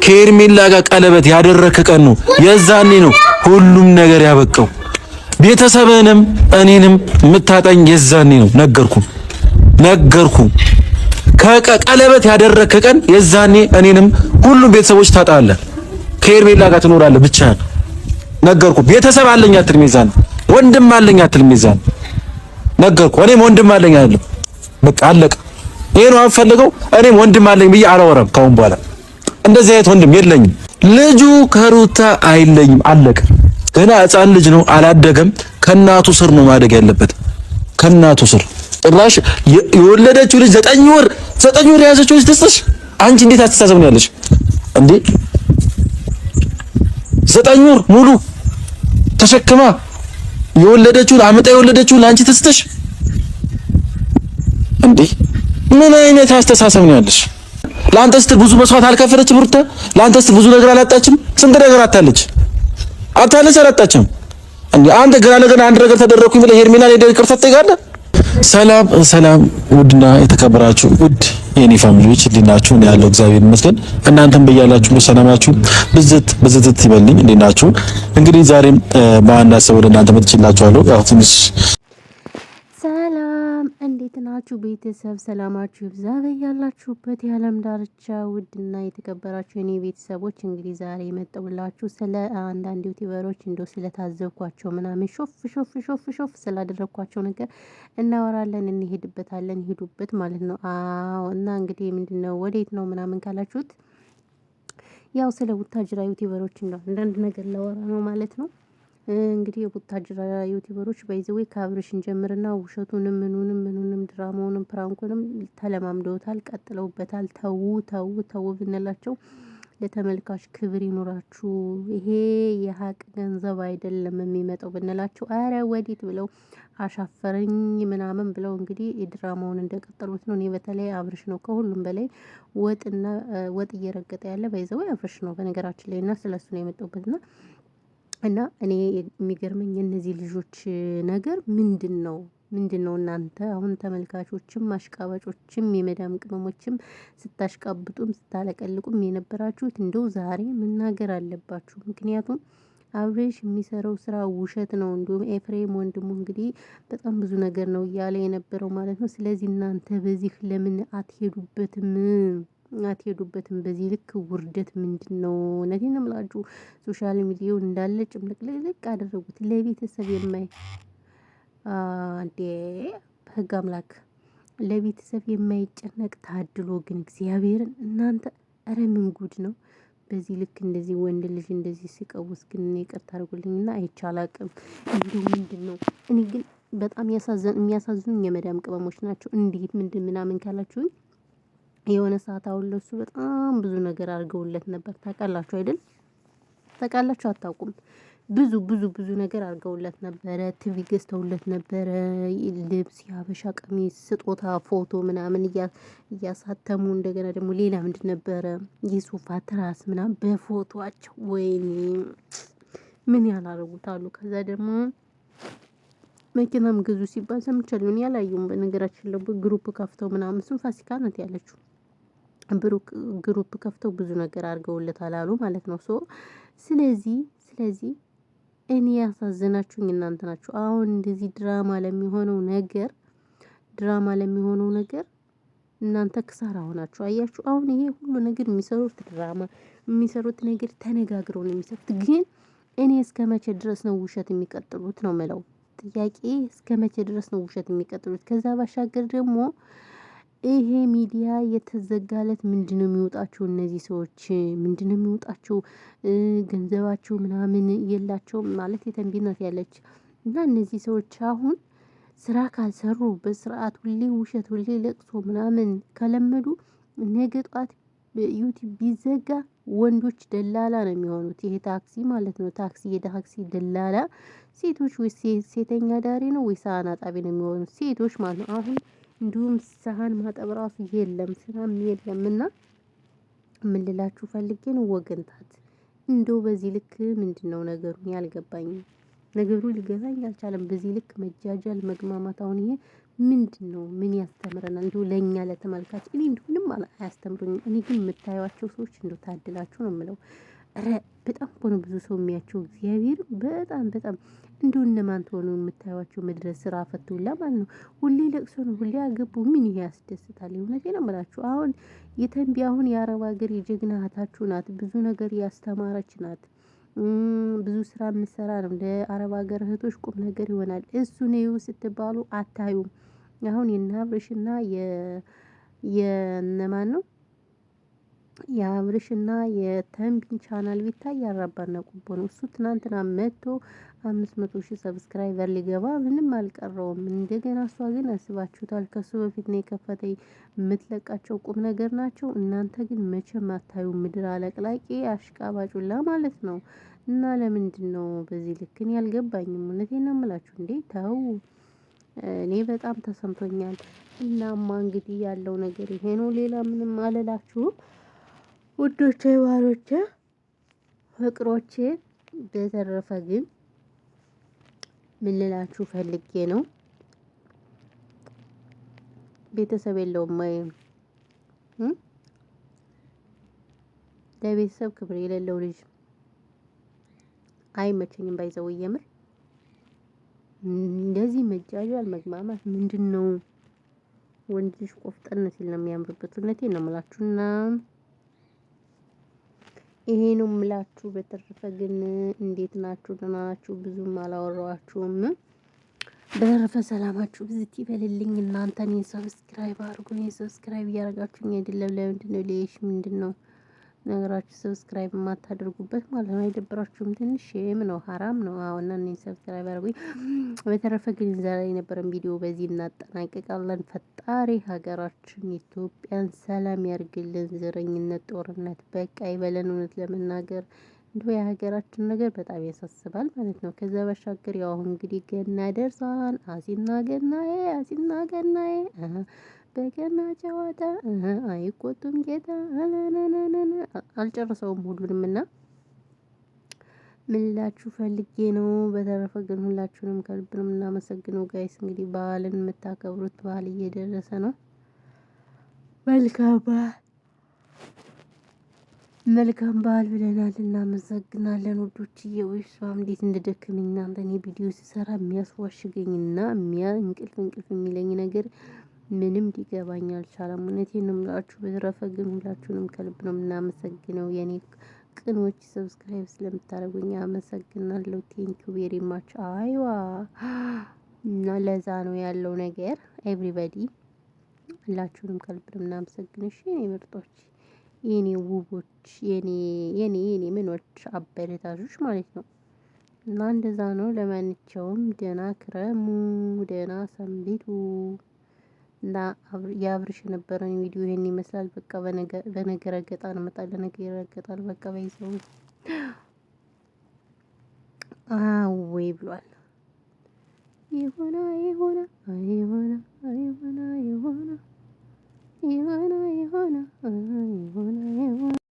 ከኤርሜላ ጋር ቀለበት ያደረከ ቀን ነው የዛኔ ነው ሁሉም ነገር ያበቃው። ቤተሰብንም እኔንም የምታጣኝ የዛኔ ነው። ነገርኩ ከቀለበት ያደረከ ቀን የዛኔ እኔንም ሁሉም ቤተሰቦች ታጣለህ። ከኤርሜላ ጋር ትኖራለህ ብቻ ነገርኩ። ቤተሰብ አለኝ አትልም የዛኔ፣ ወንድም አለኝ አትልም የዛኔ ነገርኩ። እኔም ወንድም አለኝ አይደለም በቃ አለቀ። ይሄ ነው አፈልገው። እኔም ወንድም አለኝ ብዬ አላወራም ካሁን በኋላ። እንደዚህ አይነት ወንድም የለኝም። ልጁ ከሩታ አይለኝም አለቀ። ገና ሕፃን ልጅ ነው አላደገም። ከናቱ ስር ነው ማደግ ያለበት ከናቱ ስር። ጭራሽ የወለደችው ልጅ 9 ወር የያዘችው ልጅ ትስጥሽ። አንቺ እንዴት አስተሳሰብ ነው ያለሽ እንዴ? 9 ወር ሙሉ ተሸክማ የወለደችውን አመጣ የወለደችውን አንቺ ትስጥሽ እንዴ? ምን አይነት አስተሳሰብ ነው ያለሽ? ለአንተ ስትል ብዙ መስዋዕት አልከፈለችም ሩታ? ለአንተ ስትል ብዙ ነገር አላጣችም? ስንት ነገር አታለች አላጣችም እንዴ? አንተ ገና ለገና አንድ ነገር ተደረኩኝ ብለህ ሄርሜላን ሄደህ ይቅርታ ትጠይቃለህ? ሰላም ውድና የተከበራችሁ ውድ የኔ ፋሚሊዎች እንዴት ናችሁ? እኔ ያለው እግዚአብሔር ይመስገን። እናንተም በያላችሁ ሰላማችሁ ብዝት ይበልኝ። እንዴት ናችሁ? እንግዲህ ዛሬም በአንድ ሀሳብ ወደ እናንተ መጥቼላችኋለሁ። ያው ትንሽ ሰላም እንዴት ናችሁ ቤተሰብ? ሰላማችሁ ይብዛ በያላችሁበት የዓለም ዳርቻ። ውድና የተከበራችሁ የኔ ቤተሰቦች እንግዲህ ዛሬ የመጣሁላችሁ ስለ አንዳንድ ዩቲዩበሮች እንደው ስለታዘብኳቸው ምናምን ሾፍ ስላደረኳቸው ነገር እናወራለን፣ እንሄድበታለን። ሂዱበት ማለት ነው። አዎ። እና እንግዲህ ምንድነው ወዴት ነው ምናምን ካላችሁት ያው ስለ ቡታጅራ ዩቲዩበሮች እንደው አንዳንድ ነገር ላወራ ነው ማለት ነው። እንግዲህ የቡታጅራ ዩቲዩበሮች በይዘው ከአብርሽን ጀምርና ውሸቱንም ምኑንም ድራማውንም ፕራንኩንም ተለማምደውታል፣ ቀጥለውበታል። ተው ብንላቸው ለተመልካች ክብር ይኖራችሁ፣ ይሄ የሀቅ ገንዘብ አይደለም የሚመጣው ብንላቸው አረ ወዲት ብለው አሻፈረኝ ምናምን ብለው እንግዲህ የድራማውን እንደቀጠሉት ነው። እኔ በተለይ አብርሽ ነው ከሁሉም በላይ ወጥ እየረገጠ ያለ በይዘው አብርሽ ነው በነገራችን ላይ እና ስለሱ ነው የመጣሁበትና እና እኔ የሚገርመኝ እነዚህ ልጆች ነገር ምንድነው እናንተ አሁን ተመልካቾችም አሽቃባጮችም የመዳም ቅመሞችም ስታሽቃብጡም ስታለቀልቁም የነበራችሁት እንደው ዛሬ መናገር አለባችሁ። ምክንያቱም አብሬሽ የሚሰራው ስራ ውሸት ነው። እንዲሁም ኤፍሬም ወንድሙ እንግዲህ በጣም ብዙ ነገር ነው እያለ የነበረው ማለት ነው። ስለዚህ እናንተ በዚህ ለምን አትሄዱበትም? በዚህ ልክ ውርደት ምንድነው? እውነቴን ነው የምላችሁ። ሶሻል ሚዲያውን እንዳለ ጭምልቅልቅ አደረጉት። ለቤተሰብ በህግ አምላክ ለቤተሰብ የማይጨነቅ ታድሎ ግን እግዚአብሔርን እናንተ ኧረ ምን ጉድ ነው? በዚህ ልክ እንደዚህ ወንድ ልጅ እንደዚህ ሲቀውስ ግን ይቅርታ አድርጉልኝና አይቻላቅም። እንዲሁ ምንድነው? እኔ ግን በጣም የሚያሳዝኑኝ የመዳም ቅመሞች ናቸው። እንዴት ምናምን ካላችሁኝ የሆነ ሰዓት አሁን ለሱ በጣም ብዙ ነገር አድርገውለት ነበር። ታውቃላችሁ አይደል? ታውቃላችሁ አታውቁም? ብዙ ነገር አድርገውለት ነበረ። ቲቪ ገዝተውለት ነበረ። ልብስ፣ የሀበሻ ቀሚስ፣ ስጦታ፣ ፎቶ ምናምን እያሳተሙ እንደገና ደግሞ ሌላ ምንድን ነበረ የሶፋ ትራስ ምናምን በፎቶአቸው ወይኔ ምን ያላረጉት አሉ። ከዛ ደግሞ መኪናም ግዙ ሲባል ሰምቻለሁ። እኔ አላየሁም በነገራችን ላይ ግሩፕ ከፍተው ምናምን እሱም ፋሲካ ናት ያለችው ግሩፕ ከፍተው ብዙ ነገር አድርገውለታል አሉ ማለት ነው። ስለዚህ እኔ ያሳዘናችሁኝ እናንተ ናችሁ። አሁን እንደዚህ ድራማ ለሚሆነው ነገር እናንተ ክሳራ ሆናችሁ አያችሁ። አሁን ይሄ ሁሉ ነገር የሚሰሩት ነገር ተነጋግረው ነው የሚሰሩት። ግን እኔ እስከ መቼ ድረስ ነው ውሸት የሚቀጥሉት ነው የምለው ጥያቄ። እስከ መቼ ድረስ ነው ውሸት የሚቀጥሉት? ከዛ ባሻገር ደግሞ ይሄ ሚዲያ የተዘጋለት ምንድነው የሚወጣቸው? እነዚህ ሰዎች ምንድነው የሚወጣቸው? ገንዘባቸው ምናምን የላቸውም ማለት የተንቢነት ያለች እና እነዚህ ሰዎች አሁን ስራ ካልሰሩ በስርዓት ሁሌ ውሸት ሁሌ ለቅሶ ምናምን ከለመዱ ነገ ጧት ዩቲዩብ ቢዘጋ ወንዶች ደላላ ነው የሚሆኑት። ይሄ ታክሲ ማለት ነው። የታክሲ ደላላ ሴቶች ወይ ሴተኛ ዳሪ ነው ወይ ሳህን አጣቢ ነው የሚሆኑት ሴቶች ማለት ነው። አሁን እንዲሁም ሳህን ማጠብ ራሱ የለም ስራም የለምና ምን ልላችሁ ፈልጌ ነው ወገንታት፣ እንደው በዚህ ልክ ምንድነው ነገሩን ያልገባኝ ነገሩ ሊገባኝ አልቻለም። በዚህ ልክ መጃጃል መግማማት አሁን ይሄ ምንድነው? ምን ያስተምረናል? እንዲሁ ለኛ ለተመልካች እኔ እንዲሁ ምንም አያስተምሩኝም። እኔ ግን የምታዩዋቸው ሰዎች እንዲሁ ታድላችሁ ነው የምለው። ኧረ በጣም እኮ ነው ብዙ ሰው የሚያቸው እግዚአብሔር በጣም በጣም እንዲሁ እነማን ትሆኑ የምታዩዋቸው ምድረ ስራ ፈትውላ ማለት ነው። ሁሌ ለቅሶ ነው፣ ሁሌ አገቡ። ምን ይሄ ያስደስታል? እውነቴን ነው የምላችሁ። አሁን የተንቢ አሁን የአረብ ሀገር የጀግና እህታችሁ ናት። ብዙ ነገር ያስተማረች ናት። ብዙ ስራ የምትሰራ ነው። ለአረብ ሀገር እህቶች ቁም ነገር ይሆናል። እሱን ይኸው ስትባሉ አታዩም። አሁን የነ አብርሽና የነማን ነው የአብርሽና የተንቢን ቻናል ቢታይ ያራባና ቁቦ ነው። እሱ ትናንትና መጥቶ 500,000 ሰብስክራይበር ሊገባ ምንም አልቀረውም። እንደገና እሷ ግን አስባችሁታል? ከሱ በፊት ነው የከፈተኝ። የምትለቃቸው ቁም ነገር ናቸው። እናንተ ግን መቼም አታዩ። ምድር አለቅላቂ አሽቃባጩላ ማለት ነው። እና ለምንድን ነው በዚህ ልክን ያልገባኝም? እውነቴን ነው የምላችሁ። እንዴ ተው። እኔ በጣም ተሰምቶኛል። እናማ እንግዲህ ያለው ነገር ይሄ ነው። ሌላ ምንም አልላችሁም ውዶቼ፣ ባሮቼ፣ ፍቅሮቼ። በተረፈ ግን ምን ልላችሁ ፈልጌ ነው፣ ቤተሰብ የለውም ወይ? ለቤተሰብ ክብር የሌለው ልጅ አይመቸኝም። ባይዘው የምር እንደዚህ መጃጃል መግማማት ምንድን ነው? ወንድ ልጅ ቆፍጠን ሲል ነው የሚያምርበት። እውነቴን ነው የምላችሁና ይሄ ነው የምላችሁ። በተረፈ ግን እንዴት ናችሁ? ደህና ናችሁ? ብዙም አላወራኋችሁም። በተረፈ ሰላማችሁ ብዝት ይበልልኝ። እናንተ እኔን ሰብስክራይብ አድርጉ። እኔን ሰብስክራይብ እያደረጋችሁኝ አይደለም? ለምንድን ነው ሌሽ ምንድን ነው ነገራችሁ? ሰብስክራይብ የማታደርጉበት ማለት ነው። አይደብራችሁም? ትንሽ ሼም ነው፣ ሀራም ነው። አሁን እኔን ሰብስክራይብ አድርጉኝ። በተረፈ ግን ዛሬ የነበረን ቪዲዮ በዚህ እናጠናቅቃለን። ፈጣሪ ሀገራችን ኢትዮጵያን ሰላም ያርግልን። ዘረኝነት፣ ጦርነት በቃ ይበለን። እውነት ለመናገር እንደው የሀገራችን ነገር በጣም ያሳስባል ማለት ነው። ከዛ ባሻገር ያው አሁን እንግዲህ ገና ደርሷል። አሲና ገናዬ፣ አሲና ገናዬ በገና ጨዋታ አይቆጡም ጌታ። አልጨረሰውም ሁሉንም እና ምን ልላችሁ ፈልጌ ነው። በተረፈ ግን ሁላችሁንም ከልብ ነው የምናመሰግነው ጋይስ። እንግዲህ በዓልን የምታከብሩት በዓል እየደረሰ ነው። መልካም በዓል መልካም በዓል ብለናል። እናመሰግናለን ውዶችዬ። ወይሷም እንዴት እንደደከመኝ እናንተ እኔ ቪዲዮ ሲሰራ የሚያስዋሽገኝና እንቅልፍ የሚለኝ ነገር ምንም ሊገባኝ አልቻለም። እውነቴን ነው የምላችሁ። በተረፈ ግን ሁላችሁንም ከልብ ነው የምናመሰግነው የኔ ቅኖች። ሰብስክራይብ ስለምታደርጉኝ አመሰግናለሁ። ቴንኪው ቬሪ ማች። አይዋ እና ለዛ ነው ያለው ነገር። ኤቭሪባዲ ሁላችሁንም ከልብ ነው የምናመሰግነው። እሺ የኔ ምርጦች፣ የኔ ውቦች፣ የኔ ምኖች አበረታቾች ማለት ነው። እና እንደዛ ነው። ለማንኛውም ደህና ክረሙ፣ ደህና ሰንብቱ። እና የአብርሽ የነበረን ቪዲዮ ይሄን ይመስላል። በቃ በነገረ ገጣ ነው መጣለ ነገር ገጣል። በቃ በይዘው አወይ ብሏል። ይሆና ይሆና ይሆና ይሆና ይሆና ይሆና ይሆና ይሆና